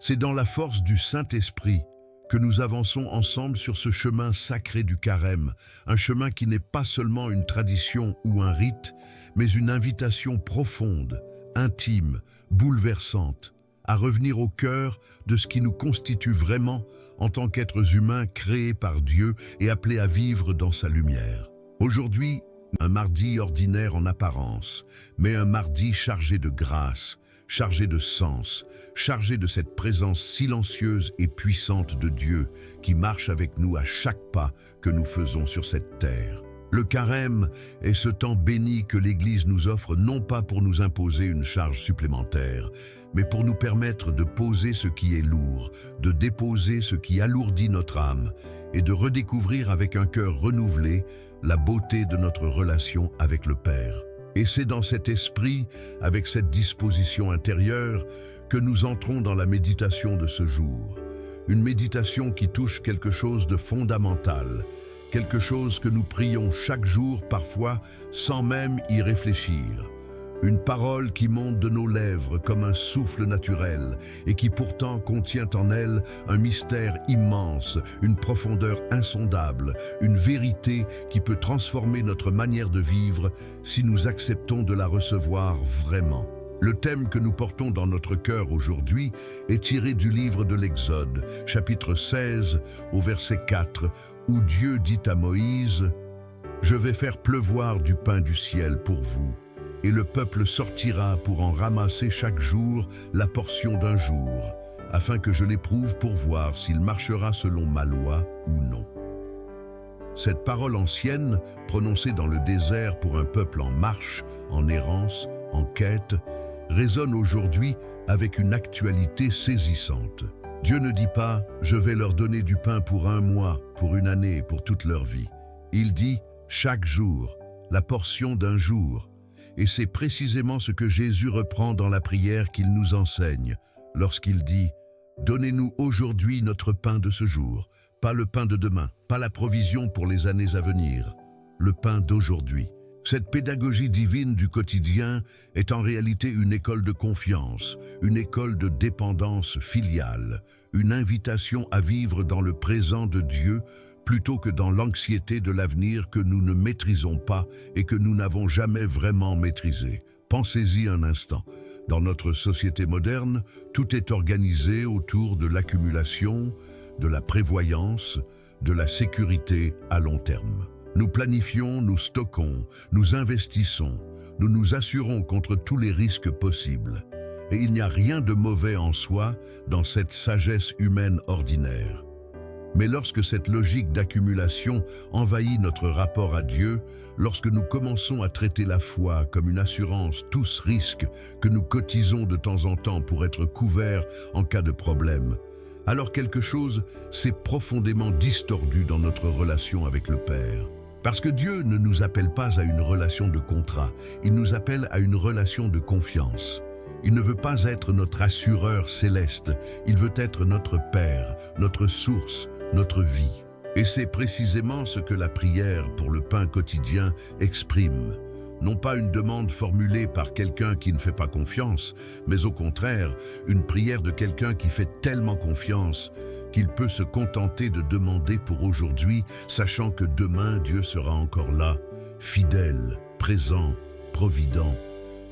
C'est dans la force du Saint-Esprit que nous avançons ensemble sur ce chemin sacré du carême, un chemin qui n'est pas seulement une tradition ou un rite, mais une invitation profonde, intime, bouleversante, à revenir au cœur de ce qui nous constitue vraiment en tant qu'êtres humains créés par Dieu et appelés à vivre dans sa lumière. Aujourd'hui, un mardi ordinaire en apparence, mais un mardi chargé de grâce, chargé de sens, chargé de cette présence silencieuse et puissante de Dieu qui marche avec nous à chaque pas que nous faisons sur cette terre. Le carême est ce temps béni que l'Église nous offre non pas pour nous imposer une charge supplémentaire, mais pour nous permettre de poser ce qui est lourd, de déposer ce qui alourdit notre âme et de redécouvrir avec un cœur renouvelé la beauté de notre relation avec le Père. Et c'est dans cet esprit, avec cette disposition intérieure, que nous entrons dans la méditation de ce jour. Une méditation qui touche quelque chose de fondamental, quelque chose que nous prions chaque jour parfois sans même y réfléchir. Une parole qui monte de nos lèvres comme un souffle naturel et qui pourtant contient en elle un mystère immense, une profondeur insondable, une vérité qui peut transformer notre manière de vivre si nous acceptons de la recevoir vraiment. Le thème que nous portons dans notre cœur aujourd'hui est tiré du livre de l'Exode, chapitre 16, au verset 4, où Dieu dit à Moïse « Je vais faire pleuvoir du pain du ciel pour vous. Et le peuple sortira pour en ramasser chaque jour la portion d'un jour, afin que je l'éprouve pour voir s'il marchera selon ma loi ou non. » Cette parole ancienne, prononcée dans le désert pour un peuple en marche, en errance, en quête, résonne aujourd'hui avec une actualité saisissante. Dieu ne dit pas « Je vais leur donner du pain pour un mois, pour une année, pour toute leur vie ». Il dit « chaque jour, la portion d'un jour ». Et c'est précisément ce que Jésus reprend dans la prière qu'il nous enseigne, lorsqu'il dit « Donnez-nous aujourd'hui notre pain de ce jour, pas le pain de demain, pas la provision pour les années à venir, le pain d'aujourd'hui. » Cette pédagogie divine du quotidien est en réalité une école de confiance, une école de dépendance filiale, une invitation à vivre dans le présent de Dieu plutôt que dans l'anxiété de l'avenir que nous ne maîtrisons pas et que nous n'avons jamais vraiment maîtrisé. Pensez-y un instant. Dans notre société moderne, tout est organisé autour de l'accumulation, de la prévoyance, de la sécurité à long terme. Nous planifions, nous stockons, nous investissons, nous nous assurons contre tous les risques possibles. Et il n'y a rien de mauvais en soi dans cette sagesse humaine ordinaire. Mais lorsque cette logique d'accumulation envahit notre rapport à Dieu, lorsque nous commençons à traiter la foi comme une assurance tous risques que nous cotisons de temps en temps pour être couverts en cas de problème, alors quelque chose s'est profondément distordu dans notre relation avec le Père. Parce que Dieu ne nous appelle pas à une relation de contrat, il nous appelle à une relation de confiance. Il ne veut pas être notre assureur céleste, il veut être notre Père, notre source, notre vie. Et c'est précisément ce que la prière pour le pain quotidien exprime. Non pas une demande formulée par quelqu'un qui ne fait pas confiance, mais au contraire, une prière de quelqu'un qui fait tellement confiance qu'il peut se contenter de demander pour aujourd'hui, sachant que demain Dieu sera encore là, fidèle, présent, provident.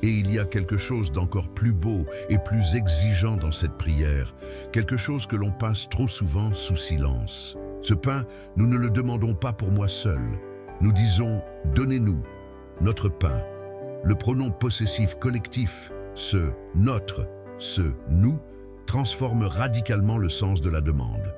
Et il y a quelque chose d'encore plus beau et plus exigeant dans cette prière, quelque chose que l'on passe trop souvent sous silence. Ce pain, nous ne le demandons pas pour moi seul. Nous disons « Donnez-nous notre pain ». Le pronom possessif collectif, ce « notre », ce « nous », transforme radicalement le sens de la demande.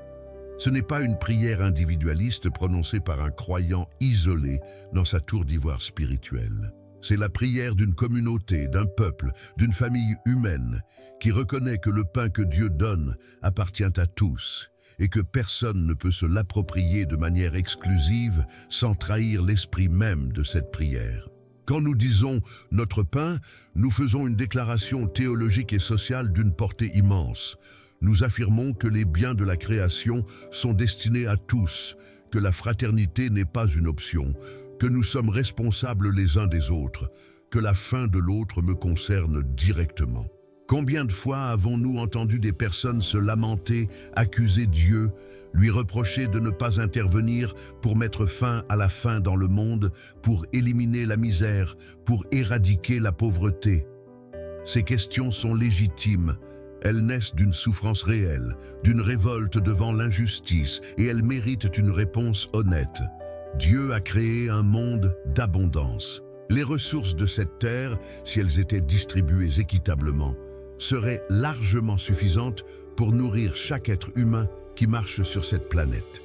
Ce n'est pas une prière individualiste prononcée par un croyant isolé dans sa tour d'ivoire spirituelle. C'est la prière d'une communauté, d'un peuple, d'une famille humaine qui reconnaît que le pain que Dieu donne appartient à tous et que personne ne peut se l'approprier de manière exclusive sans trahir l'esprit même de cette prière. Quand nous disons « notre pain », nous faisons une déclaration théologique et sociale d'une portée immense. Nous affirmons que les biens de la création sont destinés à tous, que la fraternité n'est pas une option, que nous sommes responsables les uns des autres, que la faim de l'autre me concerne directement. Combien de fois avons-nous entendu des personnes se lamenter, accuser Dieu, lui reprocher de ne pas intervenir pour mettre fin à la faim dans le monde, pour éliminer la misère, pour éradiquer la pauvreté? Ces questions sont légitimes. Elles naissent d'une souffrance réelle, d'une révolte devant l'injustice, et elles méritent une réponse honnête. Dieu a créé un monde d'abondance. Les ressources de cette terre, si elles étaient distribuées équitablement, seraient largement suffisantes pour nourrir chaque être humain qui marche sur cette planète.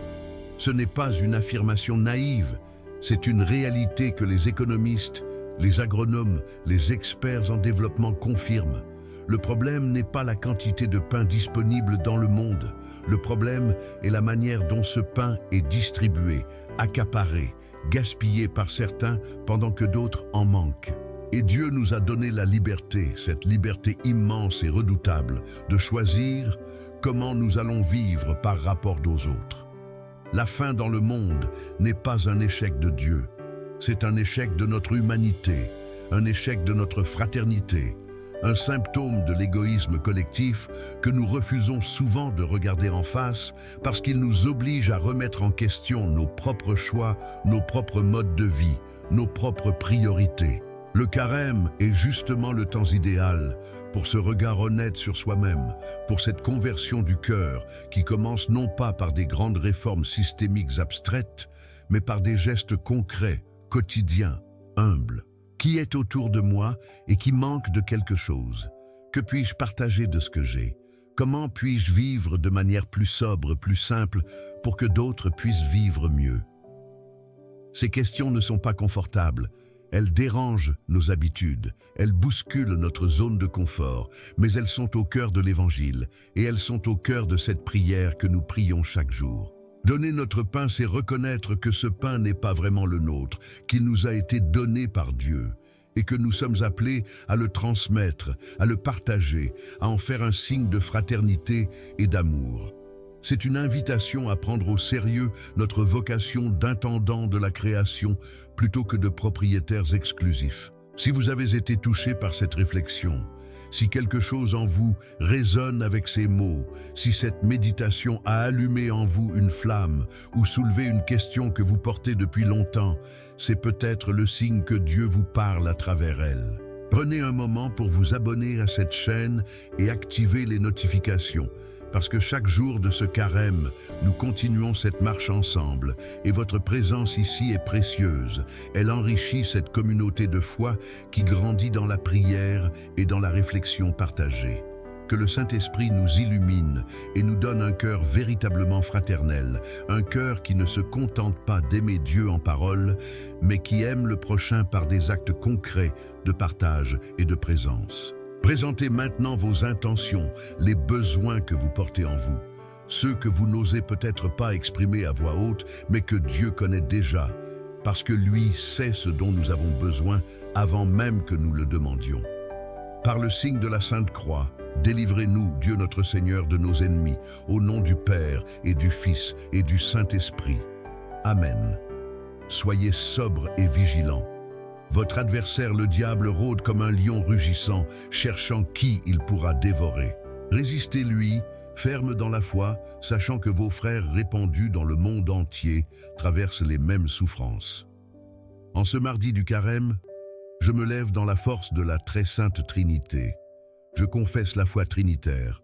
Ce n'est pas une affirmation naïve, c'est une réalité que les économistes, les agronomes, les experts en développement confirment. Le problème n'est pas la quantité de pain disponible dans le monde. Le problème est la manière dont ce pain est distribué, accaparé, gaspillé par certains pendant que d'autres en manquent. Et Dieu nous a donné la liberté, cette liberté immense et redoutable, de choisir comment nous allons vivre par rapport aux autres. La faim dans le monde n'est pas un échec de Dieu, c'est un échec de notre humanité, un échec de notre fraternité, un symptôme de l'égoïsme collectif que nous refusons souvent de regarder en face parce qu'il nous oblige à remettre en question nos propres choix, nos propres modes de vie, nos propres priorités. Le carême est justement le temps idéal pour ce regard honnête sur soi-même, pour cette conversion du cœur qui commence non pas par des grandes réformes systémiques abstraites, mais par des gestes concrets, quotidiens, humbles. Qui est autour de moi et qui manque de quelque chose? Que puis-je partager de ce que j'ai? Comment puis-je vivre de manière plus sobre, plus simple, pour que d'autres puissent vivre mieux? Ces questions ne sont pas confortables. Elles dérangent nos habitudes, elles bousculent notre zone de confort, mais elles sont au cœur de l'Évangile et elles sont au cœur de cette prière que nous prions chaque jour. Donner notre pain, c'est reconnaître que ce pain n'est pas vraiment le nôtre, qu'il nous a été donné par Dieu et que nous sommes appelés à le transmettre, à le partager, à en faire un signe de fraternité et d'amour. C'est une invitation à prendre au sérieux notre vocation d'intendant de la création plutôt que de propriétaires exclusifs. Si vous avez été touché par cette réflexion, si quelque chose en vous résonne avec ces mots, si cette méditation a allumé en vous une flamme ou soulevé une question que vous portez depuis longtemps, c'est peut-être le signe que Dieu vous parle à travers elle. Prenez un moment pour vous abonner à cette chaîne et activer les notifications. Parce que chaque jour de ce carême, nous continuons cette marche ensemble et votre présence ici est précieuse. Elle enrichit cette communauté de foi qui grandit dans la prière et dans la réflexion partagée. Que le Saint-Esprit nous illumine et nous donne un cœur véritablement fraternel, un cœur qui ne se contente pas d'aimer Dieu en parole, mais qui aime le prochain par des actes concrets de partage et de présence. Présentez maintenant vos intentions, les besoins que vous portez en vous, ceux que vous n'osez peut-être pas exprimer à voix haute, mais que Dieu connaît déjà, parce que lui sait ce dont nous avons besoin avant même que nous le demandions. Par le signe de la Sainte Croix, délivrez-nous, Dieu notre Seigneur, de nos ennemis, au nom du Père et du Fils et du Saint-Esprit. Amen. Soyez sobres et vigilants. Votre adversaire, le diable, rôde comme un lion rugissant, cherchant qui il pourra dévorer. Résistez-lui, ferme dans la foi, sachant que vos frères répandus dans le monde entier traversent les mêmes souffrances. En ce mardi du carême, je me lève dans la force de la très sainte Trinité. Je confesse la foi trinitaire.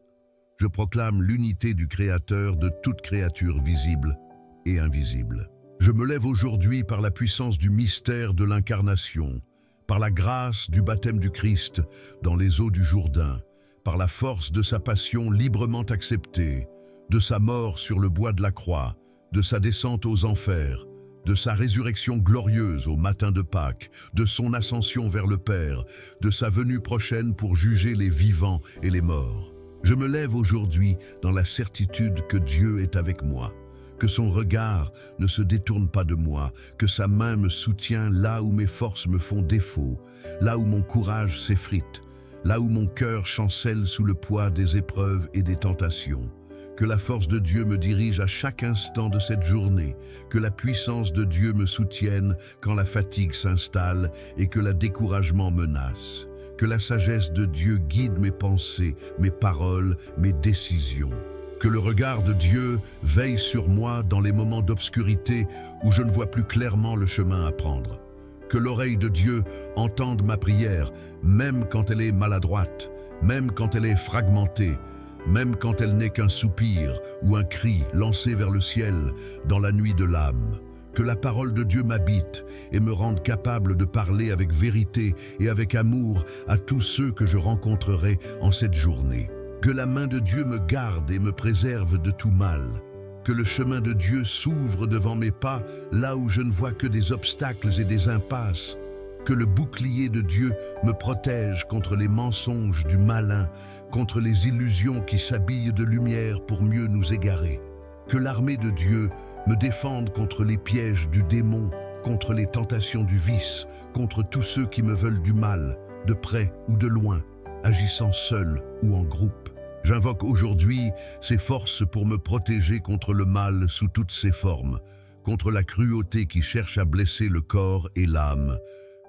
Je proclame l'unité du Créateur de toute créature visible et invisible. Je me lève aujourd'hui par la puissance du mystère de l'incarnation, par la grâce du baptême du Christ dans les eaux du Jourdain, par la force de sa passion librement acceptée, de sa mort sur le bois de la croix, de sa descente aux enfers, de sa résurrection glorieuse au matin de Pâques, de son ascension vers le Père, de sa venue prochaine pour juger les vivants et les morts. Je me lève aujourd'hui dans la certitude que Dieu est avec moi, que son regard ne se détourne pas de moi, que sa main me soutient là où mes forces me font défaut, là où mon courage s'effrite, là où mon cœur chancelle sous le poids des épreuves et des tentations. Que la force de Dieu me dirige à chaque instant de cette journée, que la puissance de Dieu me soutienne quand la fatigue s'installe et que le découragement menace. que la sagesse de Dieu guide mes pensées, mes paroles, mes décisions. Que le regard de Dieu veille sur moi dans les moments d'obscurité où je ne vois plus clairement le chemin à prendre. Que l'oreille de Dieu entende ma prière, même quand elle est maladroite, même quand elle est fragmentée, même quand elle n'est qu'un soupir ou un cri lancé vers le ciel dans la nuit de l'âme. Que la parole de Dieu m'habite et me rende capable de parler avec vérité et avec amour à tous ceux que je rencontrerai en cette journée. Que la main de Dieu me garde et me préserve de tout mal. Que le chemin de Dieu s'ouvre devant mes pas là où je ne vois que des obstacles et des impasses. Que le bouclier de Dieu me protège contre les mensonges du malin, contre les illusions qui s'habillent de lumière pour mieux nous égarer. Que l'armée de Dieu me défende contre les pièges du démon, contre les tentations du vice, contre tous ceux qui me veulent du mal, de près ou de loin, agissant seul ou en groupe. J'invoque aujourd'hui ces forces pour me protéger contre le mal sous toutes ses formes, contre la cruauté qui cherche à blesser le corps et l'âme,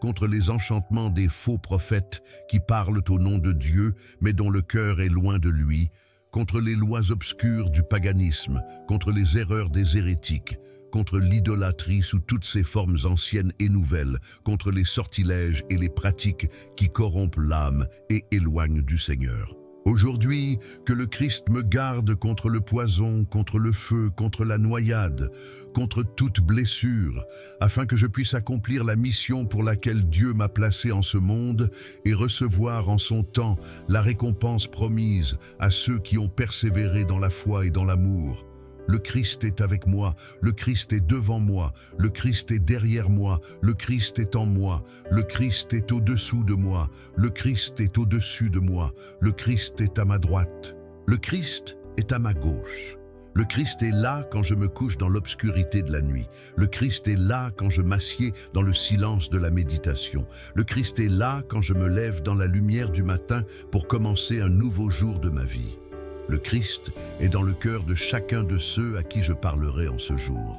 contre les enchantements des faux prophètes qui parlent au nom de Dieu mais dont le cœur est loin de lui, contre les lois obscures du paganisme, contre les erreurs des hérétiques, contre l'idolâtrie sous toutes ses formes anciennes et nouvelles, contre les sortilèges et les pratiques qui corrompent l'âme et éloignent du Seigneur. Aujourd'hui, que le Christ me garde contre le poison, contre le feu, contre la noyade, contre toute blessure, afin que je puisse accomplir la mission pour laquelle Dieu m'a placé en ce monde et recevoir en son temps la récompense promise à ceux qui ont persévéré dans la foi et dans l'amour. Le Christ est avec moi, le Christ est devant moi, le Christ est derrière moi, le Christ est en moi, le Christ est au-dessous de moi, le Christ est au-dessus de moi, le Christ est à ma droite, le Christ est à ma gauche. Le Christ est là quand je me couche dans l'obscurité de la nuit. Le Christ est là quand je m'assieds dans le silence de la méditation. Le Christ est là quand je me lève dans la lumière du matin pour commencer un nouveau jour de ma vie. Le Christ est dans le cœur de chacun de ceux à qui je parlerai en ce jour.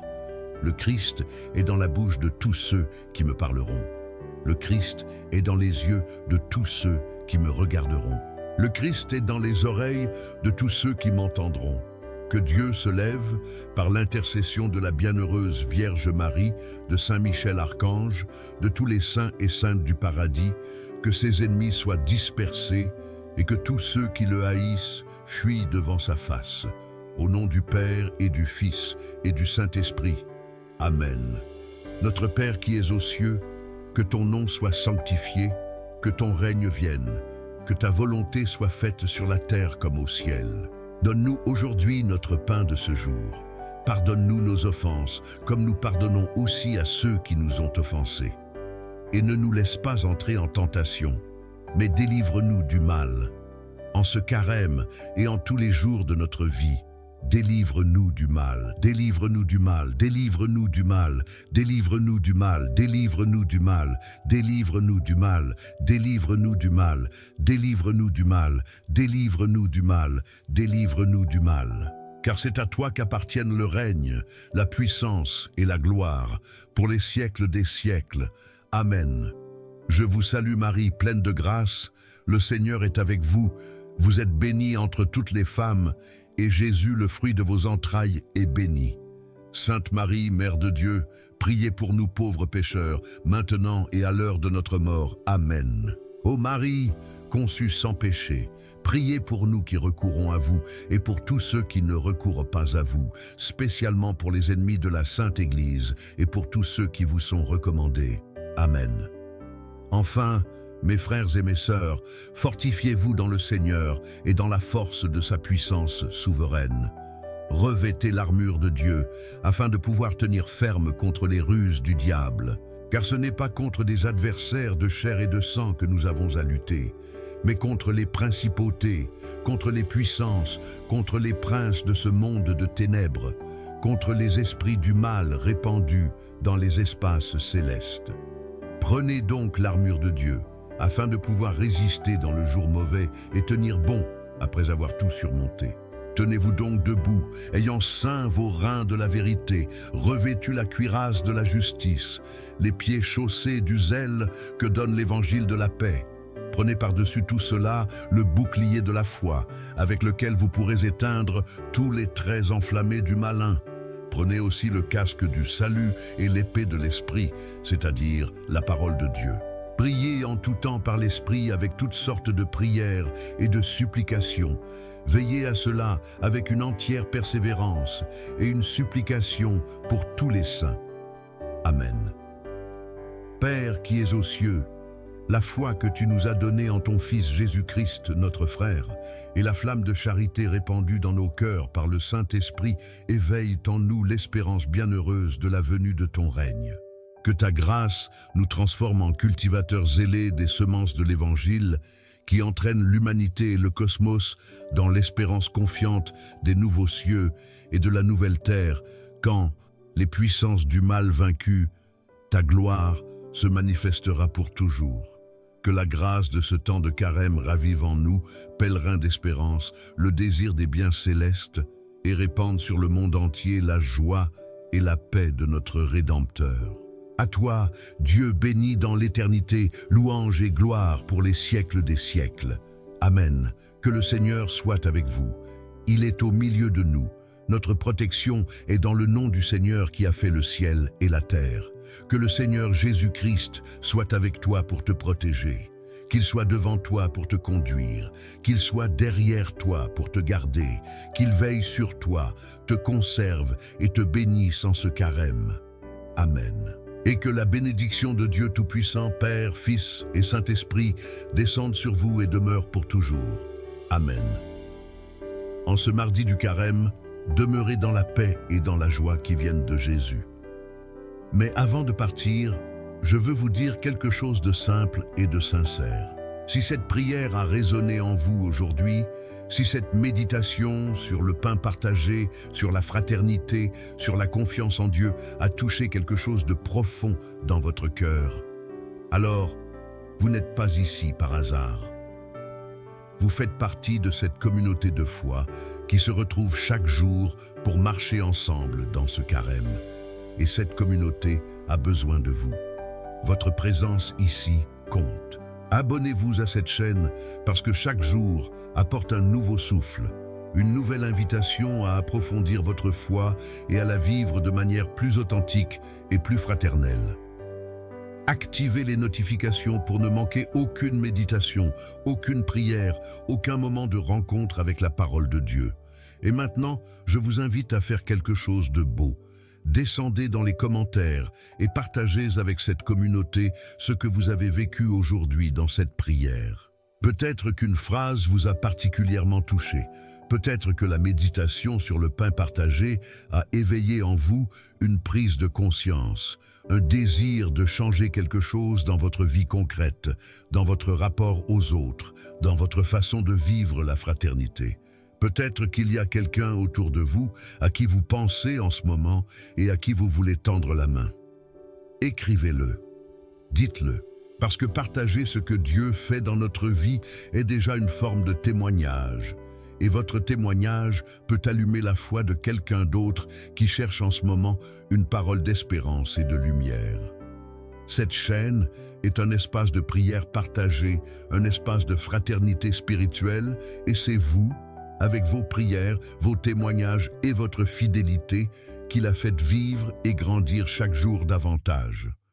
Le Christ est dans la bouche de tous ceux qui me parleront. Le Christ est dans les yeux de tous ceux qui me regarderont. Le Christ est dans les oreilles de tous ceux qui m'entendront. Que Dieu se lève par l'intercession de la bienheureuse Vierge Marie, de Saint Michel Archange, de tous les saints et saintes du paradis, que ses ennemis soient dispersés et que tous ceux qui le haïssent fuient devant sa face. Au nom du Père et du Fils et du Saint-Esprit. Amen. Notre Père qui es aux cieux, que ton nom soit sanctifié, que ton règne vienne, que ta volonté soit faite sur la terre comme au ciel. Donne-nous aujourd'hui notre pain de ce jour. Pardonne-nous nos offenses, comme nous pardonnons aussi à ceux qui nous ont offensés. Et ne nous laisse pas entrer en tentation, mais délivre-nous du mal. En ce carême et en tous les jours de notre vie, délivre-nous du mal, délivre-nous du mal, délivre-nous du mal, délivre-nous du mal, délivre-nous du mal, délivre-nous du mal, délivre-nous du mal, délivre-nous du mal, délivre-nous du mal, délivre-nous du mal. Car c'est à toi qu'appartiennent le règne, la puissance et la gloire, pour les siècles des siècles. Amen. Je vous salue Marie, pleine de grâce, le Seigneur est avec vous. Vous êtes bénie entre toutes les femmes, et Jésus, le fruit de vos entrailles, est béni. Sainte Marie, Mère de Dieu, priez pour nous pauvres pécheurs, maintenant et à l'heure de notre mort. Amen. Ô Marie, conçue sans péché, priez pour nous qui recourons à vous, et pour tous ceux qui ne recourent pas à vous, spécialement pour les ennemis de la Sainte Église, et pour tous ceux qui vous sont recommandés. Amen. Enfin, mes frères et mes sœurs, fortifiez-vous dans le Seigneur et dans la force de sa puissance souveraine. Revêtez l'armure de Dieu, afin de pouvoir tenir ferme contre les ruses du diable. Car ce n'est pas contre des adversaires de chair et de sang que nous avons à lutter, mais contre les principautés, contre les puissances, contre les princes de ce monde de ténèbres, contre les esprits du mal répandus dans les espaces célestes. Prenez donc l'armure de Dieu, afin de pouvoir résister dans le jour mauvais et tenir bon après avoir tout surmonté. Tenez-vous donc debout, ayant ceints vos reins de la vérité, revêtus la cuirasse de la justice, les pieds chaussés du zèle que donne l'évangile de la paix. Prenez par-dessus tout cela le bouclier de la foi, avec lequel vous pourrez éteindre tous les traits enflammés du malin. Prenez aussi le casque du salut et l'épée de l'Esprit, c'est-à-dire la parole de Dieu. Priez en tout temps par l'Esprit avec toutes sortes de prières et de supplications. Veillez à cela avec une entière persévérance et une supplication pour tous les saints. Amen. Père qui es aux cieux, la foi que tu nous as donnée en ton Fils Jésus-Christ, notre frère, et la flamme de charité répandue dans nos cœurs par le Saint-Esprit éveillent en nous l'espérance bienheureuse de la venue de ton règne. Que ta grâce nous transforme en cultivateurs zélés des semences de l'Évangile qui entraînent l'humanité et le cosmos dans l'espérance confiante des nouveaux cieux et de la nouvelle terre, quand, les puissances du mal vaincues, ta gloire se manifestera pour toujours. Que la grâce de ce temps de carême ravive en nous, pèlerins d'espérance, le désir des biens célestes et répande sur le monde entier la joie et la paix de notre Rédempteur. À toi, Dieu béni dans l'éternité, louange et gloire pour les siècles des siècles. Amen. Que le Seigneur soit avec vous. Il est au milieu de nous. Notre protection est dans le nom du Seigneur qui a fait le ciel et la terre. Que le Seigneur Jésus-Christ soit avec toi pour te protéger, qu'il soit devant toi pour te conduire, qu'il soit derrière toi pour te garder, qu'il veille sur toi, te conserve et te bénisse en ce carême. Amen. Et que la bénédiction de Dieu Tout-Puissant, Père, Fils et Saint-Esprit descende sur vous et demeure pour toujours. Amen. En ce mardi du carême, demeurez dans la paix et dans la joie qui viennent de Jésus. Mais avant de partir, je veux vous dire quelque chose de simple et de sincère. Si cette prière a résonné en vous aujourd'hui, si cette méditation sur le pain partagé, sur la fraternité, sur la confiance en Dieu a touché quelque chose de profond dans votre cœur, alors vous n'êtes pas ici par hasard. Vous faites partie de cette communauté de foi qui se retrouve chaque jour pour marcher ensemble dans ce carême. Et cette communauté a besoin de vous. Votre présence ici compte. Abonnez-vous à cette chaîne parce que chaque jour apporte un nouveau souffle, une nouvelle invitation à approfondir votre foi et à la vivre de manière plus authentique et plus fraternelle. Activez les notifications pour ne manquer aucune méditation, aucune prière, aucun moment de rencontre avec la parole de Dieu. Et maintenant, je vous invite à faire quelque chose de beau. Descendez dans les commentaires et partagez avec cette communauté ce que vous avez vécu aujourd'hui dans cette prière. Peut-être qu'une phrase vous a particulièrement touché. Peut-être que la méditation sur le pain partagé a éveillé en vous une prise de conscience, un désir de changer quelque chose dans votre vie concrète, dans votre rapport aux autres, dans votre façon de vivre la fraternité. Peut-être qu'il y a quelqu'un autour de vous à qui vous pensez en ce moment et à qui vous voulez tendre la main. Écrivez-le, dites-le, parce que partager ce que Dieu fait dans notre vie est déjà une forme de témoignage. Et votre témoignage peut allumer la foi de quelqu'un d'autre qui cherche en ce moment une parole d'espérance et de lumière. Cette chaîne est un espace de prière partagée, un espace de fraternité spirituelle, et c'est vous, avec vos prières, vos témoignages et votre fidélité, qui la faites vivre et grandir chaque jour davantage.